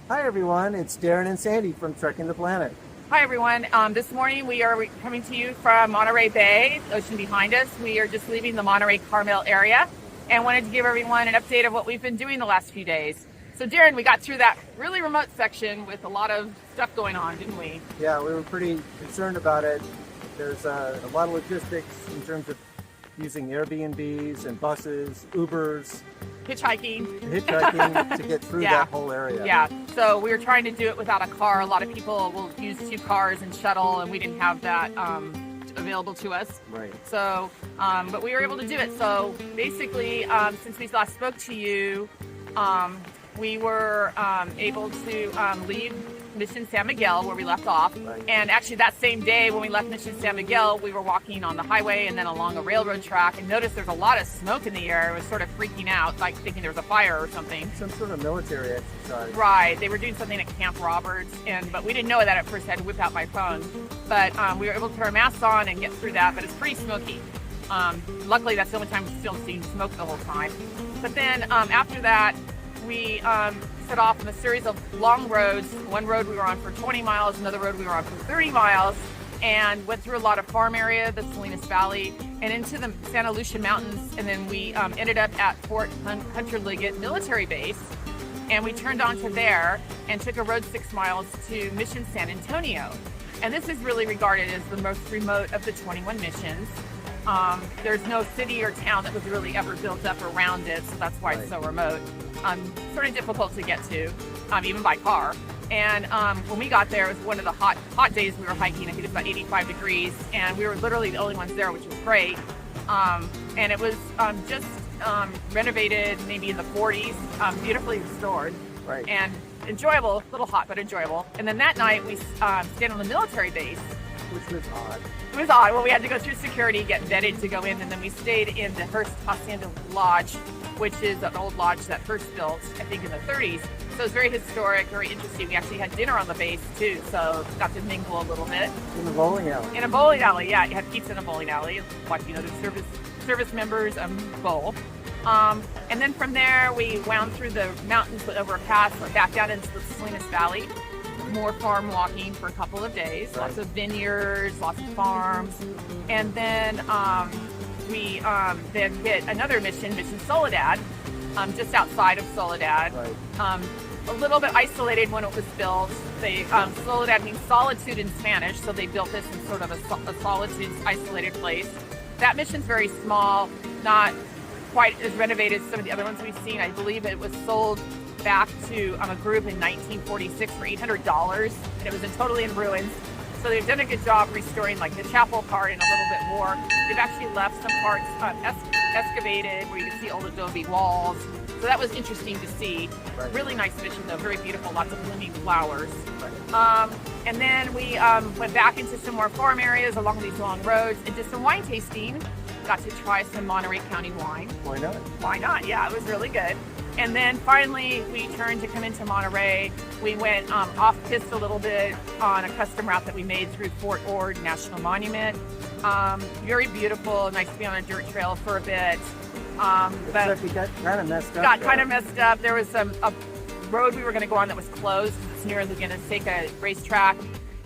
Hi everyone, it's Darren and Sandy from Trekking the Planet. Hi everyone. This morning we are coming to you from Monterey Bay, the ocean behind us. We are just leaving the Monterey Carmel area and wanted to give everyone an update of what we've been doing the last few days. So Darren, we got through that really remote section with a lot of stuff going on, didn't we? Yeah, we were pretty concerned about it. There's a lot of logistics in terms of using Airbnbs and buses, Ubers, hitchhiking to get through that whole area. Yeah, so we were trying to do it without a car. A lot of people will use two cars and shuttle, and we didn't have that available to us. Right. So, but we were able to do it. So basically, since we last spoke to you, we were able to leave Mission San Miguel where we left off. Right. And actually that same day when we left Mission San Miguel, we were walking on the highway and then along a railroad track and noticed there's a lot of smoke in the air. It was sort of freaking out, like thinking there was a fire or something. Some sort of military exercise. Right. They were doing something at Camp Roberts, but we didn't know that at first. I had to whip out my phone. But we were able to put our masks on and get through that, but it's pretty smoky. Luckily, that's the only time we've still seen smoke the whole time. But then after that, we set off on a series of long roads. One road we were on for 20 miles, another road we were on for 30 miles, and went through a lot of farm area, the Salinas Valley, and into the Santa Lucia Mountains, and then we ended up at Fort Hunter Liggett Military Base, and we turned onto there and took a road 6 miles to Mission San Antonio. And this is really regarded as the most remote of the 21 missions. There's no city or town that was really ever built up around it, so that's why it's so remote. Sort of difficult to get to, even by car. And when we got there, it was one of the hot days we were hiking. I think it was about 85 degrees, and we were literally the only ones there, which was great. And it was just renovated, maybe in the 40s, beautifully restored. Right. And enjoyable, a little hot, but enjoyable. And then that night, we stayed on the military base. Which was odd. It was odd. Well, we had to go through security, get vetted to go in, and then we stayed in the Hearst Hacienda Lodge, which is an old lodge that Hearst built, I think, in the 30s. So it was very historic, very interesting. We actually had dinner on the base, too, so got to mingle a little bit. In the bowling alley. In a bowling alley, yeah. You had pizza in a bowling alley, watching the service members bowl. And then from there, we wound through the mountains, went over a pass, went back down into the Salinas Valley. More farm walking for a couple of days. Right. Lots of vineyards, lots of farms. And then we then hit another mission Soledad, just outside of Soledad. Right. A little bit isolated when it was built. Soledad means solitude in Spanish, so they built this in sort of a solitude, isolated place. That mission's very small, not quite as renovated as some of the other ones we've seen. I believe it was sold back to a group in 1946 for $800, and it was totally in ruins. So they've done a good job restoring like the chapel part and a little bit more. They've actually left some parts excavated where you can see old adobe walls. So that was interesting to see. Right. Really nice mission though, very beautiful, lots of blooming flowers. Right. And then we went back into some more farm areas along these long roads and did some wine tasting. Got to try some Monterey County wine. Why not? Why not? Yeah, it was really good. And then finally, we turned to come into Monterey. We went off-piste a little bit on a custom route that we made through Fort Ord National Monument. Very beautiful, nice to be on a dirt trail for a bit. But you got kind of messed up. Got kind of messed up. There was a road we were going to go on that was closed. It's near the Ganaseka racetrack.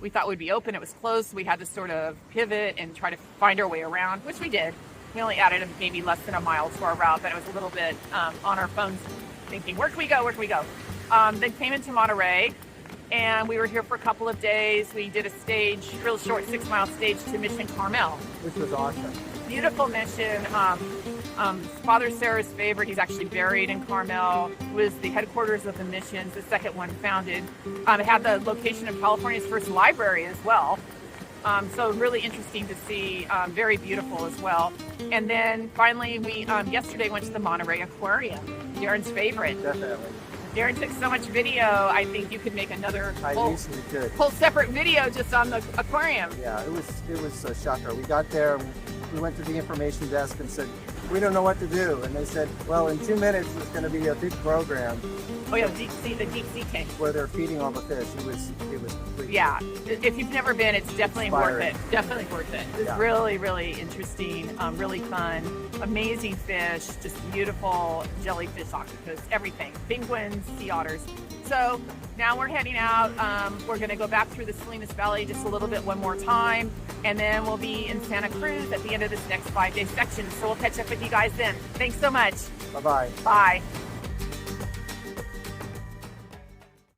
We thought would be open. It was closed. So we had to sort of pivot and try to find our way around, which we did. We only added maybe less than a mile to our route, but it was a little bit on our phones thinking, where can we go? Then came into Monterey, and we were here for a couple of days. We did a stage, real short 6 mile stage to Mission Carmel. Which was awesome. Beautiful mission. Father Sarah's favorite. He's actually buried in Carmel. It was the headquarters of the missions, the second one founded. It had the location of California's first library as well. So really interesting to see, very beautiful as well. And then finally, we yesterday went to the Monterey Aquarium, Darren's favorite. Definitely. Darren took so much video, I think you could make another whole separate video just on the aquarium. Yeah, it was a shocker. We got there, we went to the information desk and said, we don't know what to do. And they said, well, in 2 minutes, there's going to be a big program. Oh yeah, the deep sea tank. Where they're feeding all the fish. It was complete. Yeah, if you've never been, it's definitely Inspiring. worth it. Definitely worth it. It's really, really interesting, really fun, amazing fish, just beautiful jellyfish, octopus, everything. Penguins, sea otters. So now we're heading out. We're going to go back through the Salinas Valley just a little bit one more time, and then we'll be in Santa Cruz at the end of this next 5-day section. So we'll catch up with you guys then. Thanks so much. Bye-bye. Bye.